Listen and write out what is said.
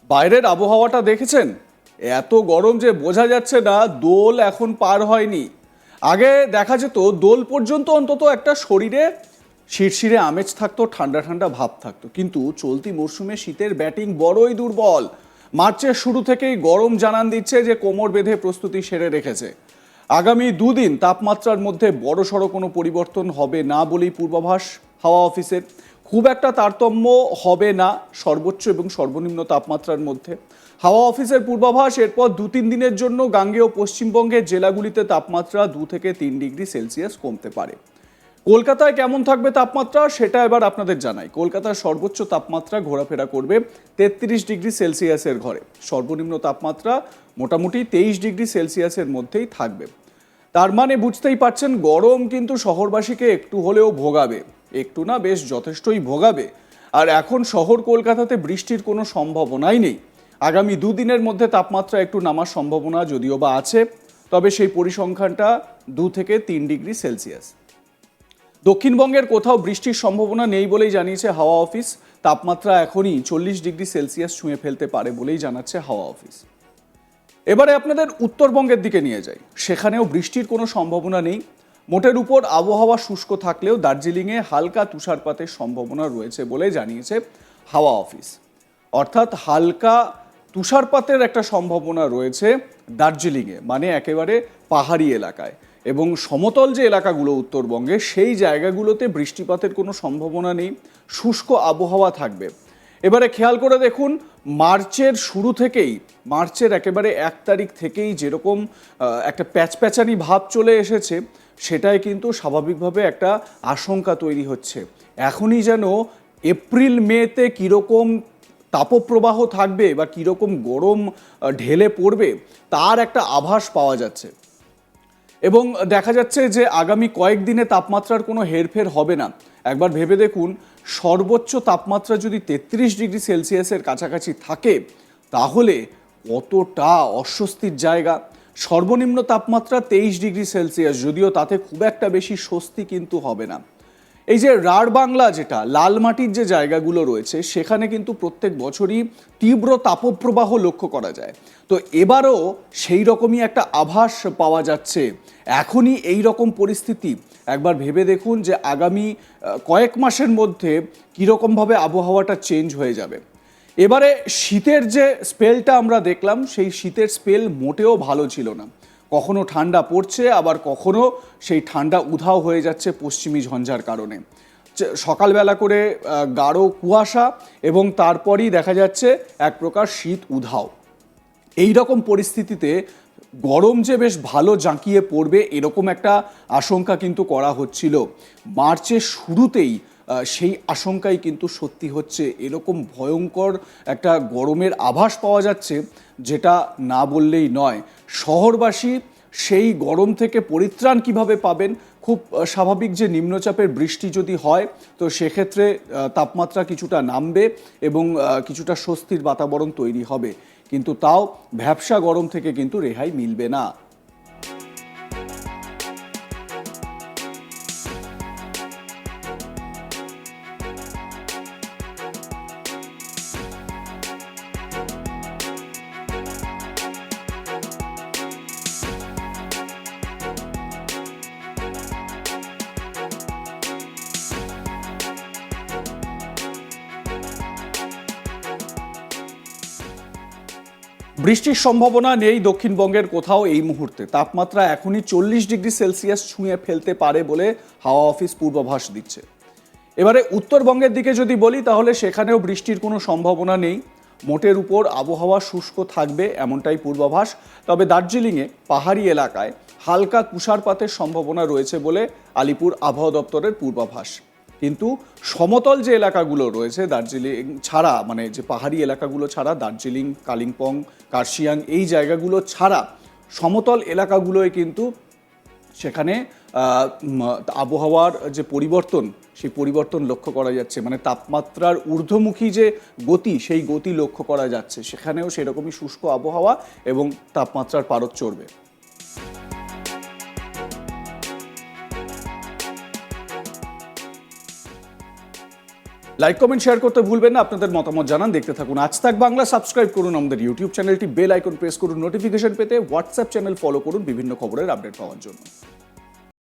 বাইরের আবহাওয়াটা দেখেছেন? এত গরম যে বোঝা যাচ্ছে না দোল এখন পার হয়নি। আগে দেখা যেত দোল পর্যন্ত অন্তত একটা শরীরে শিরশিরে আমেজ থাকতো, ঠান্ডা ঠান্ডা ভাব থাকতো, কিন্তু চলতি মরশুমে শীতের ব্যাটিং বড়ই দুর্বল। মার্চের শুরু থেকেই গরম জানান দিচ্ছে যে কোমর বেঁধে প্রস্তুতি সেরে রেখেছে। আগামী দুদিন তাপমাত্রার মধ্যে বড়সড় কোনো পরিবর্তন হবে না বলেই পূর্বাভাস হাওয়া অফিসের। খুব একটা তারতম্য হবে না সর্বোচ্চ এবং সর্বনিম্ন তাপমাত্রার মধ্যে। হাওয়া অফিসের পূর্বাভাস, এরপর 2-3 দিনের জন্য গাঙ্গেয় পশ্চিমবঙ্গের জেলাগুলিতে তাপমাত্রা 2 থেকে 3 ডিগ্রি সেলসিয়াস কমতে পারে। কলকাতায় কেমন থাকবে তাপমাত্রা সেটা এবার আপনাদের জানাই। কলকাতার সর্বোচ্চ তাপমাত্রা ঘোরাফেরা করবে 33 ডিগ্রি সেলসিয়াসের ঘরে। সর্বনিম্ন তাপমাত্রা মোটামুটি 23 ডিগ্রি সেলসিয়াসের মধ্যেই থাকবে। তার মানে বুঝতেই পারছেন গরম কিন্তু শহরবাসীকে একটু হলেও ভোগাবে, একটু না বেশ যথেষ্টই ভোগাবে। আর এখন শহর কলকাতাতে বৃষ্টির কোনো সম্ভাবনাই নেই। আগামী দুদিনের মধ্যে তাপমাত্রা একটু নামার সম্ভাবনা যদিও বা আছে, তবে সেই পরিসংখ্যানটা 2 থেকে 3 ডিগ্রি সেলসিয়াস। দক্ষিণবঙ্গের কোথাও বৃষ্টির সম্ভাবনা নেই বলেই জানিয়েছে হাওয়া অফিস। তাপমাত্রা এখনই 40 ডিগ্রি সেলসিয়াস ছুঁয়ে ফেলতে পারে বলেই জানাচ্ছে হাওয়া অফিস। এবারে আপনাদের উত্তরবঙ্গের দিকে নিয়ে যাই। সেখানেও বৃষ্টির কোনো সম্ভাবনা নেই। মোটের উপর আবহাওয়া শুষ্ক থাকলেও দার্জিলিংয়ে হালকা তুষারপাতের সম্ভাবনা রয়েছে বলে জানিয়েছে হাওয়া অফিস। অর্থাৎ হালকা তুষারপাতের একটা সম্ভাবনা রয়েছে দার্জিলিংয়ে, মানে একেবারে পাহাড়ি এলাকায়। এবং সমতল যে এলাকাগুলো উত্তরবঙ্গে সেই জায়গাগুলোতে বৃষ্টিপাতের কোনো সম্ভাবনা নেই, শুষ্ক আবহাওয়া থাকবে। এবারে খেয়াল করে দেখুন, মার্চের শুরু থেকেই, মার্চের একেবারে 1 তারিখ থেকেই যেরকম একটা প্যাচপ্যাচানি ভাব চলে এসেছে, সেটাই কিন্তু স্বাভাবিকভাবে একটা আশঙ্কা তৈরি হচ্ছে। এখনই যেন এপ্রিল মেতে কীরকম তাপপ্রবাহ থাকবে বা কীরকম গরম ঢেলে পড়বে তার একটা আভাস পাওয়া যাচ্ছে। এবং দেখা যাচ্ছে যে আগামী কয়েকদিনে তাপমাত্রার কোনো হেরফের হবে না। একবার ভেবে দেখুন, সর্বোচ্চ তাপমাত্রা যদি 33 ডিগ্রি সেলসিয়াসের কাছাকাছি থাকে তাহলে কতটা অস্বস্তির জায়গা। সর্বনিম্ন তাপমাত্রা 23 ডিগ্রি সেলসিয়াস, যদিও তাতে খুব একটা বেশি স্বস্তি কিন্তু হবে না। এই যে রাঢ় বাংলা, যেটা লাল মাটির যে জায়গাগুলো রয়েছে, সেখানে কিন্তু প্রত্যেক বছরই তীব্র তাপপ্রবাহ লক্ষ্য করা যায়। তো এবারও সেই রকমই একটা আভাস পাওয়া যাচ্ছে। এখনই এই রকম পরিস্থিতি, একবার ভেবে দেখুন যে আগামী কয়েক মাসের মধ্যে কীরকমভাবে আবহাওয়াটা চেঞ্জ হয়ে যাবে। এবারে শীতের যে স্পেলটা আমরা দেখলাম, সেই শীতের স্পেল মোটেও ভালো ছিল না। কখনো ঠান্ডা পড়ছে, আবার কখনো সেই ঠান্ডা উধাও হয়ে যাচ্ছে পশ্চিমী ঝঞ্ঝার কারণে। সকালবেলা করে গাঢ় কুয়াশা এবং তারপরই দেখা যাচ্ছে এক প্রকার শীত উধাও। এই রকম পরিস্থিতিতে গরম যে বেশ ভালো জাঁকিয়ে পড়বে এরকম একটা আশঙ্কা কিন্তু করা হচ্ছিল। মার্চের শুরুতেই সেই আশঙ্কাই কিন্তু সত্যি হচ্ছে। এরকম ভয়ঙ্কর একটা গরমের আভাস পাওয়া যাচ্ছে, যেটা না বললেই নয়। শহরবাসী সেই গরম থেকে পরিত্রাণ কিভাবে পাবেন? খুব স্বাভাবিক যে নিম্নচাপের বৃষ্টি যদি হয় তো সেক্ষেত্রে তাপমাত্রা কিছুটা নামবে এবং কিছুটা স্বস্তির বাতাবরণ তৈরি হবে, কিন্তু তাও ভ্যাপসা গরম থেকে কিন্তু রেহাই মিলবে না। বৃষ্টির সম্ভাবনা নেই দক্ষিণবঙ্গের কোথাও এই মুহূর্তে। তাপমাত্রা এখনই 40 ডিগ্রি সেলসিয়াস ছুঁয়ে ফেলতে পারে বলে হাওয়া অফিস পূর্বাভাস দিচ্ছে। এবারে উত্তরবঙ্গের দিকে যদি বলি, তাহলে সেখানেও বৃষ্টির কোনো সম্ভাবনা নেই। মোটের উপর আবহাওয়া শুষ্ক থাকবে এমনটাই পূর্বাভাস। তবে দার্জিলিংয়ে পাহাড়ি এলাকায় হালকা তুষারপাতের সম্ভাবনা রয়েছে বলে আলিপুর আবহাওয়া দপ্তরের পূর্বাভাস। কিন্তু সমতল যে এলাকাগুলো রয়েছে দার্জিলিং ছাড়া, মানে যে পাহাড়ি এলাকাগুলো ছাড়া, দার্জিলিং, কালিম্পং, কার্শিয়াং এই জায়গাগুলো ছাড়া সমতল এলাকাগুলোয় কিন্তু সেখানে আবহাওয়ার যে পরিবর্তন, সেই পরিবর্তন লক্ষ্য করা যাচ্ছে। মানে তাপমাত্রার ঊর্ধ্বমুখী যে গতি, সেই গতি লক্ষ্য করা যাচ্ছে। সেখানেও সেরকমই শুষ্ক আবহাওয়া এবং তাপমাত্রার পারদ চড়বে। লাইক কমেন্ট শেয়ার করতে ভুলবেন না, আপনাদের মতামত জানান। দেখতে থাকুন আজ তাক বাংলা। সাবস্ক্রাইব করুন আমাদের ইউটিউব চ্যানেলটি, বেল আইকন প্রেস করুন নোটিফিকেশন পেতে, হোয়াটসঅ্যাপ চ্যানেল ফলো করুন বিভিন্ন খবরের আপডেট পাওয়ার জন্য।